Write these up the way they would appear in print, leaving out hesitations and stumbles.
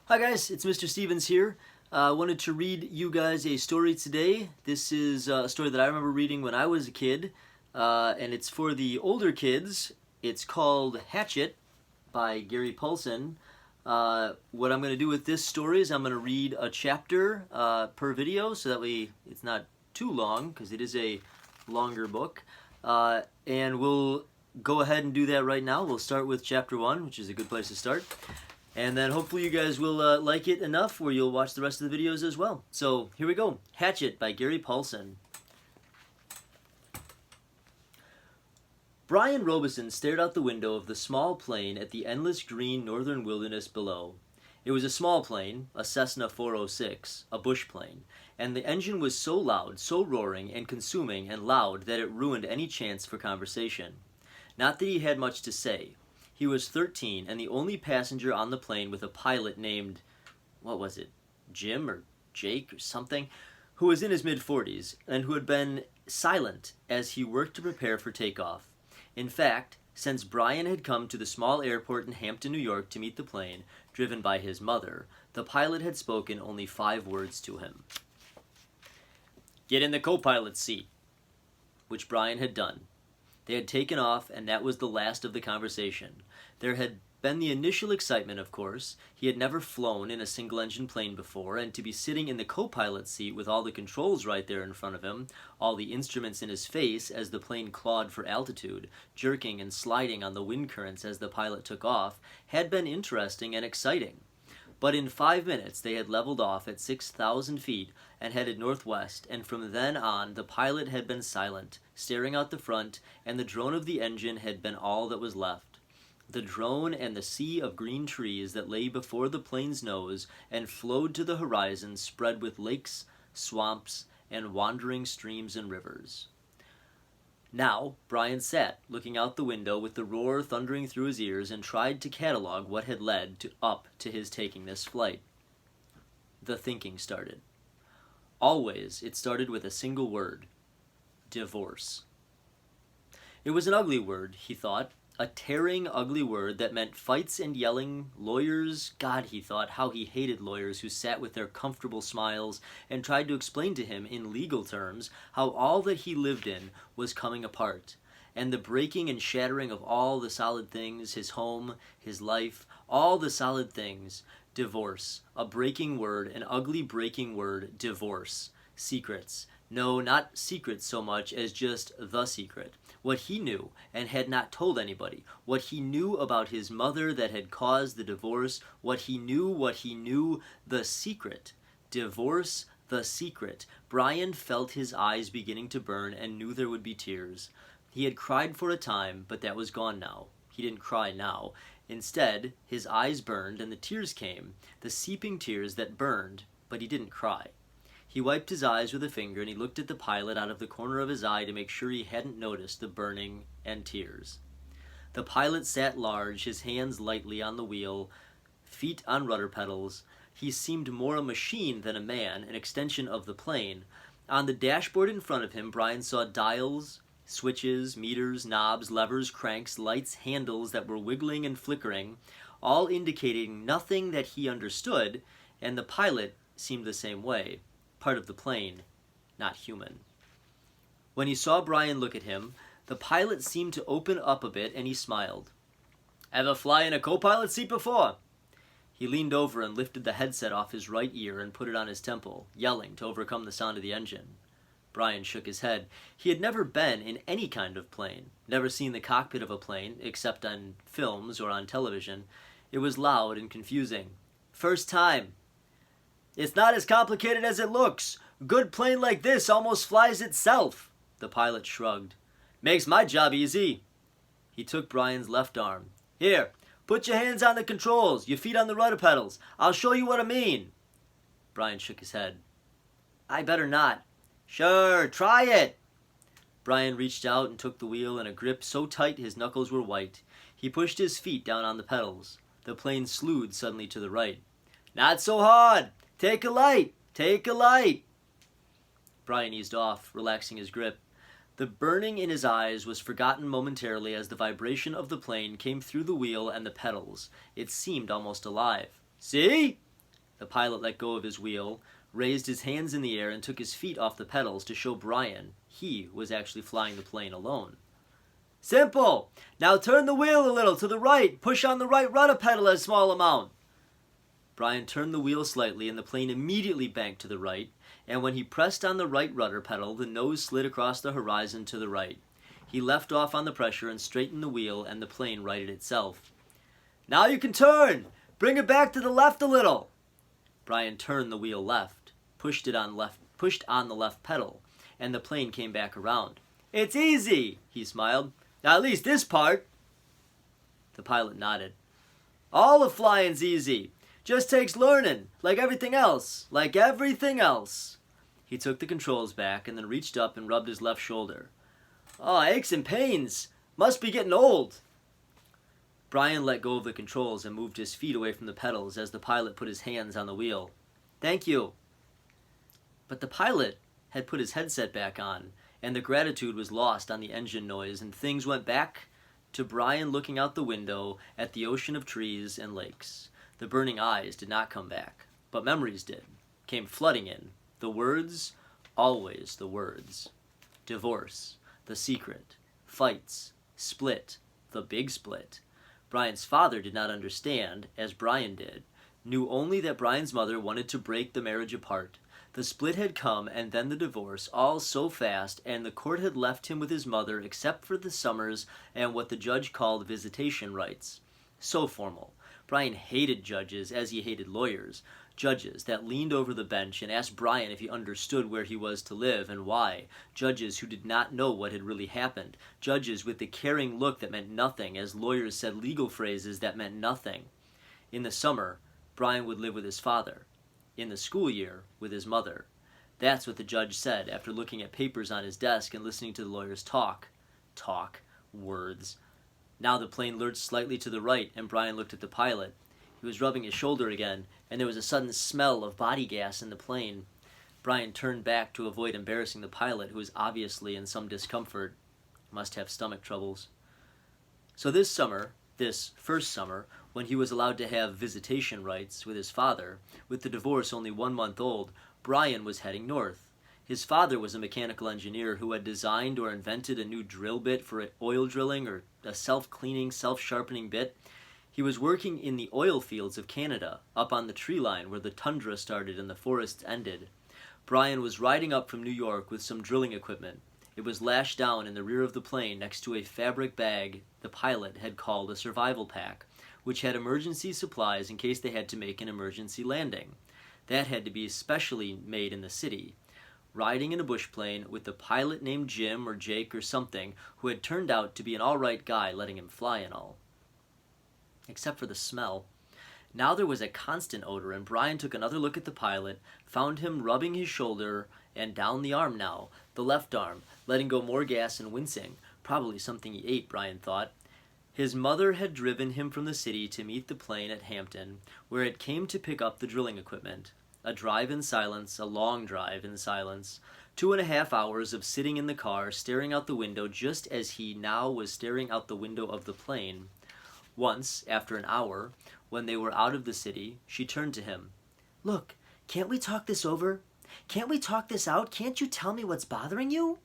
Hi guys, it's Mr. Stevens here. I wanted to read you guys a story today. This is a story that I remember reading when I was a kid, and it's for the older kids. It's called Hatchet by Gary Paulsen. What I'm going to do with this story is I'm going to read a chapter per video, so that way it's not too long, because it is a longer book. And we'll go ahead and do that right now. We'll start with chapter 1, which is a good place to start. And then hopefully you guys will like it enough where you'll watch the rest of the videos as well. So here we go. Hatchet by Gary Paulsen. Brian Robeson stared out the window of the small plane at the endless green northern wilderness below. It was a small plane, a Cessna 406, a bush plane, and the engine was so loud, so roaring and consuming and loud that it ruined any chance for conversation. Not that he had much to say. He was 13 and the only passenger on the plane with a pilot named, what was it, Jim or Jake or something, who was in his mid-40s and who had been silent as he worked to prepare for takeoff. In fact, since Brian had come to the small airport in Hampton, New York to meet the plane, driven by his mother, the pilot had spoken only 5 words to him. "Get in the co-pilot's seat," which Brian had done. They had taken off, and that was the last of the conversation. There had been the initial excitement, of course. He had never flown in a single-engine plane before, and to be sitting in the co-pilot seat with all the controls right there in front of him, all the instruments in his face as the plane clawed for altitude, jerking and sliding on the wind currents as the pilot took off, had been interesting and exciting. But in 5 minutes they had leveled off at 6,000 feet and headed northwest, and from then on the pilot had been silent, staring out the front, and the drone of the engine had been all that was left. The drone and the sea of green trees that lay before the plane's nose and flowed to the horizon spread with lakes, swamps, and wandering streams and rivers. Now, Brian sat, looking out the window with the roar thundering through his ears, and tried to catalog what had led up to his taking this flight. The thinking started. Always, it started with a single word: divorce. It was an ugly word, he thought, a tearing, ugly word that meant fights and yelling, lawyers. God, he thought, how he hated lawyers who sat with their comfortable smiles and tried to explain to him in legal terms how all that he lived in was coming apart, and the breaking and shattering of all the solid things, his home, his life, all the solid things. Divorce, a breaking word, an ugly breaking word, divorce. Secrets. No, not secrets so much as just the secret. What he knew and had not told anybody. What he knew about his mother that had caused the divorce. What he knew, the secret. Divorce, the secret. Brian felt his eyes beginning to burn and knew there would be tears. He had cried for a time, but that was gone now. He didn't cry now. Instead, his eyes burned and the tears came, the seeping tears that burned, but he didn't cry. He wiped his eyes with a finger and he looked at the pilot out of the corner of his eye to make sure he hadn't noticed the burning and tears. The pilot sat large, his hands lightly on the wheel, feet on rudder pedals. He seemed more a machine than a man, an extension of the plane. On the dashboard in front of him, Brian saw dials, switches, meters, knobs, levers, cranks, lights, handles that were wiggling and flickering, all indicating nothing that he understood, and the pilot seemed the same way. Part of the plane, not human. When he saw Brian look at him, the pilot seemed to open up a bit and he smiled. "Ever fly in a co-pilot seat before?" He leaned over and lifted the headset off his right ear and put it on his temple, yelling to overcome the sound of the engine. Brian shook his head. He had never been in any kind of plane, never seen the cockpit of a plane, except on films or on television. It was loud and confusing. "First time." "It's not as complicated as it looks. Good plane like this almost flies itself." The pilot shrugged. "Makes my job easy." He took Brian's left arm. "Here, put your hands on the controls, your feet on the rudder pedals. I'll show you what I mean." Brian shook his head. "I better not." "Sure, try it." Brian reached out and took the wheel in a grip so tight his knuckles were white. He pushed his feet down on the pedals. The plane slewed suddenly to the right. "Not so hard. Take a light. Take a light." Brian eased off, relaxing his grip. The burning in his eyes was forgotten momentarily as the vibration of the plane came through the wheel and the pedals. It seemed almost alive. "See?" The pilot let go of his wheel, raised his hands in the air, and took his feet off the pedals to show Brian he was actually flying the plane alone. "Simple! Now turn the wheel a little to the right. Push on the right rudder pedal a small amount." Brian turned the wheel slightly, and the plane immediately banked to the right, and when he pressed on the right rudder pedal, the nose slid across the horizon to the right. He left off on the pressure and straightened the wheel, and the plane righted itself. "Now you can turn! Bring it back to the left a little!" Brian turned the wheel left, pushed on the left pedal, and the plane came back around. "It's easy," he smiled. "At least this part." The pilot nodded. "All of flying's easy. Just takes learning, like everything else. Like everything else." He took the controls back and then reached up and rubbed his left shoulder. "Oh, aches and pains. Must be getting old." Brian let go of the controls and moved his feet away from the pedals as the pilot put his hands on the wheel. "Thank you." But the pilot had put his headset back on, and the gratitude was lost on the engine noise, and things went back to Brian looking out the window at the ocean of trees and lakes. The burning eyes did not come back, but memories did, came flooding in. The words, always the words. Divorce, the secret, fights, split, the big split. Brian's father did not understand, as Brian did, knew only that Brian's mother wanted to break the marriage apart. The split had come, and then the divorce, all so fast, and the court had left him with his mother except for the summers and what the judge called visitation rights. So formal. Brian hated judges as he hated lawyers. Judges that leaned over the bench and asked Brian if he understood where he was to live and why. Judges who did not know what had really happened. Judges with the caring look that meant nothing as lawyers said legal phrases that meant nothing. In the summer, Brian would live with his father. In the school year, with his mother. That's what the judge said after looking at papers on his desk and listening to the lawyers talk. Talk. Words. Now the plane lurched slightly to the right, and Brian looked at the pilot. He was rubbing his shoulder again, and there was a sudden smell of body gas in the plane. Brian turned back to avoid embarrassing the pilot, who was obviously in some discomfort. Must have stomach troubles. So this summer, this first summer, when he was allowed to have visitation rights with his father, with the divorce only 1 month old, Brian was heading north. His father was a mechanical engineer who had designed or invented a new drill bit for oil drilling or a self-cleaning, self-sharpening bit. He was working in the oil fields of Canada, up on the tree line where the tundra started and the forests ended. Brian was riding up from New York with some drilling equipment. It was lashed down in the rear of the plane next to a fabric bag the pilot had called a survival pack, which had emergency supplies in case they had to make an emergency landing. That had to be specially made in the city. Riding in a bush plane with the pilot named Jim or Jake or something, who had turned out to be an all-right guy letting him fly and all. Except for the smell. Now there was a constant odor, and Brian took another look at the pilot, found him rubbing his shoulder and down the arm now, the left arm, letting go more gas and wincing. Probably something he ate, Brian thought. His mother had driven him from the city to meet the plane at Hampton, where it came to pick up the drilling equipment. A drive in silence, a long drive in silence. 2.5 hours of sitting in the car, staring out the window just as he now was staring out the window of the plane. Once, after an hour, when they were out of the city, she turned to him. "Look, can't we talk this over? Can't we talk this out? Can't you tell me what's bothering you?"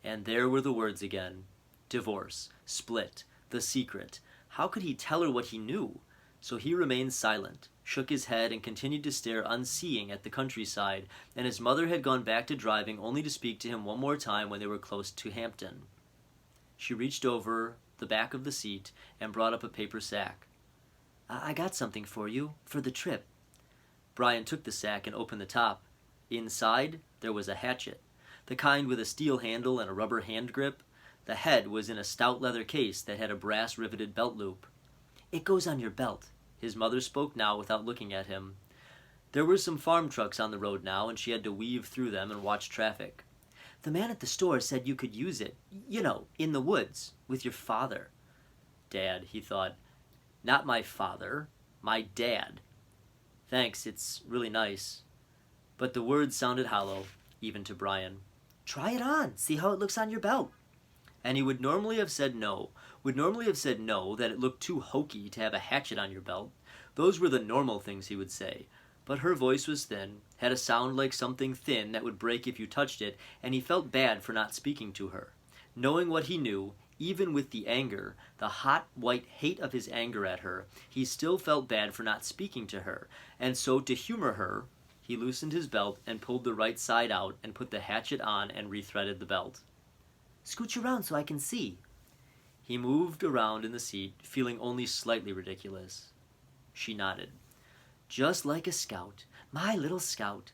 And there were the words again. Divorce, split, the secret. How could he tell her what he knew? So he remained silent, shook his head, and continued to stare unseeing at the countryside, and his mother had gone back to driving only to speak to him one more time when they were close to Hampton. She reached over the back of the seat and brought up a paper sack. I got something for you, for the trip." Brian took the sack and opened the top. Inside, there was a hatchet, the kind with a steel handle and a rubber hand grip. The head was in a stout leather case that had a brass riveted belt loop. "It goes on your belt." His mother spoke now without looking at him. There were some farm trucks on the road now, and she had to weave through them and watch traffic. "The man at the store said you could use it, in the woods, with your father." Dad, he thought. Not my father, my dad. Thanks, it's really nice. But the words sounded hollow, even to Brian. "Try it on, see how it looks on your belt." And he would normally have said no, that it looked too hokey to have a hatchet on your belt. Those were the normal things he would say. but her voice was thin, had a sound like something thin that would break if you touched it, and he felt bad for not speaking to her. Knowing what he knew, even with the anger, the hot, white hate of his anger at her, he still felt bad for not speaking to her, and so to humor her, he loosened his belt and pulled the right side out and put the hatchet on and rethreaded the belt. "Scooch around so I can see." He moved around in the seat, feeling only slightly ridiculous. She nodded. "Just like a scout, my little scout."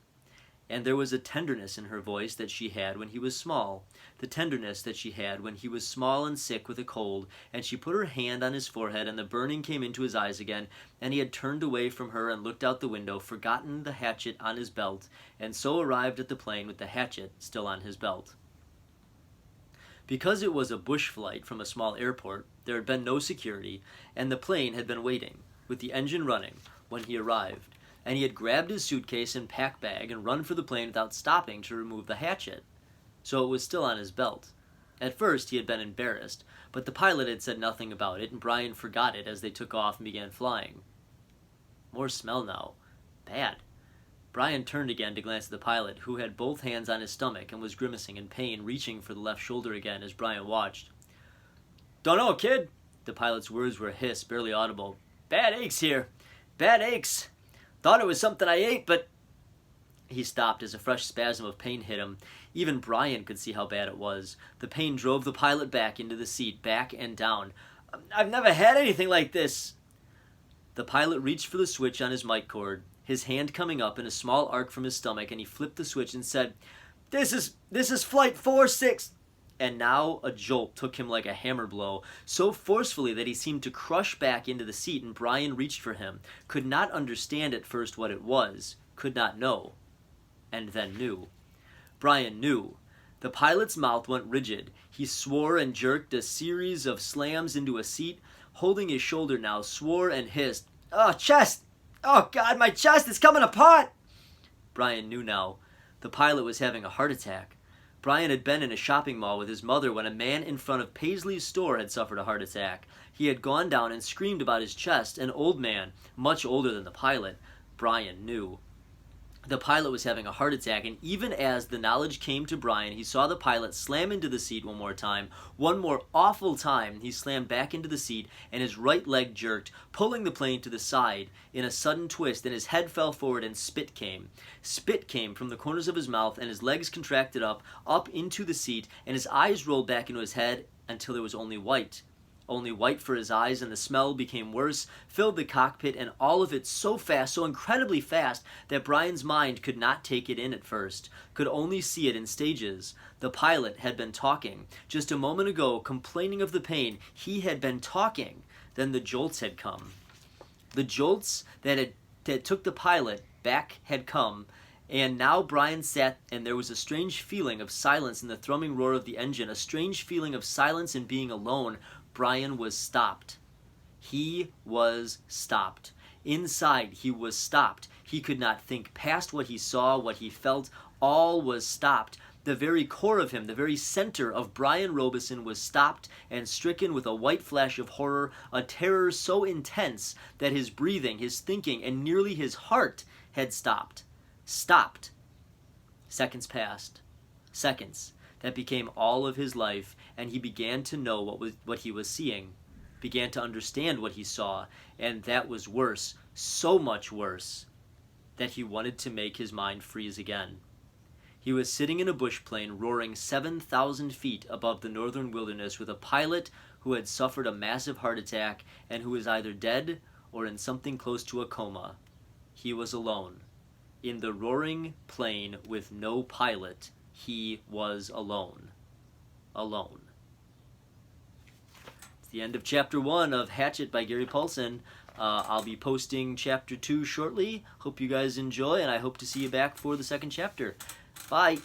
And there was a tenderness in her voice that she had when he was small, the tenderness that she had when he was small and sick with a cold, and she put her hand on his forehead, and the burning came into his eyes again, and he had turned away from her and looked out the window, forgotten the hatchet on his belt, and so arrived at the plane with the hatchet still on his belt. Because it was a bush flight from a small airport, there had been no security, and the plane had been waiting, with the engine running, when he arrived, and he had grabbed his suitcase and pack bag and run for the plane without stopping to remove the hatchet. So it was still on his belt. At first he had been embarrassed, but the pilot had said nothing about it, and Brian forgot it as they took off and began flying. More smell now. Bad. Brian turned again to glance at the pilot, who had both hands on his stomach and was grimacing in pain, reaching for the left shoulder again as Brian watched. "Dunno, kid." The pilot's words were a hiss, barely audible. "Bad aches here. Bad aches. Thought it was something I ate, but..." He stopped as a fresh spasm of pain hit him. Even Brian could see how bad it was. The pain drove the pilot back into the seat, back and down. "I've never had anything like this." The pilot reached for the switch on his mic cord, his hand coming up in a small arc from his stomach, and he flipped the switch and said, This is Flight 46. And now a jolt took him like a hammer blow, so forcefully that he seemed to crush back into the seat, and Brian reached for him, could not understand at first what it was, could not know, and then knew. Brian knew. The pilot's mouth went rigid. He swore and jerked a series of slams into a seat, holding his shoulder now, swore and hissed, "Oh, chest! Oh, God, my chest is coming apart!" Brian knew now. The pilot was having a heart attack. Brian had been in a shopping mall with his mother when a man in front of Paisley's store had suffered a heart attack. He had gone down and screamed about his chest, an old man, much older than the pilot. Brian knew. The pilot was having a heart attack, and even as the knowledge came to Brian, he saw the pilot slam into the seat one more time. One more awful time, he slammed back into the seat, and his right leg jerked, pulling the plane to the side in a sudden twist, and his head fell forward, and spit came. Spit came from the corners of his mouth, and his legs contracted up into the seat, and his eyes rolled back into his head until there was only white. Only white for his eyes, and the smell became worse, filled the cockpit, and all of it so fast, so incredibly fast, that Brian's mind could not take it in at first, could only see it in stages. The pilot had been talking. Just a moment ago, complaining of the pain, he had been talking. Then the jolts had come. The jolts that took the pilot back had come, and now Brian sat, and there was a strange feeling of silence in the thrumming roar of the engine, a strange feeling of silence and being alone. Brian was stopped. He was stopped. Inside, he was stopped. He could not think past what he saw, what he felt. All was stopped. The very core of him, the very center of Brian Robeson was stopped and stricken with a white flash of horror, a terror so intense that his breathing, his thinking, and nearly his heart had stopped. Stopped. Seconds passed. Seconds that became all of his life, and he began to know what he was seeing, began to understand what he saw, and that was worse, so much worse, that he wanted to make his mind freeze again. He was sitting in a bush plane roaring 7,000 feet above the northern wilderness with a pilot who had suffered a massive heart attack and who was either dead or in something close to a coma. He was alone. In the roaring plane with no pilot, he was alone. Alone. It's the end of Chapter 1 of Hatchet by Gary Paulsen. I'll be posting Chapter 2 shortly. Hope you guys enjoy, and I hope to see you back for the second chapter. Bye!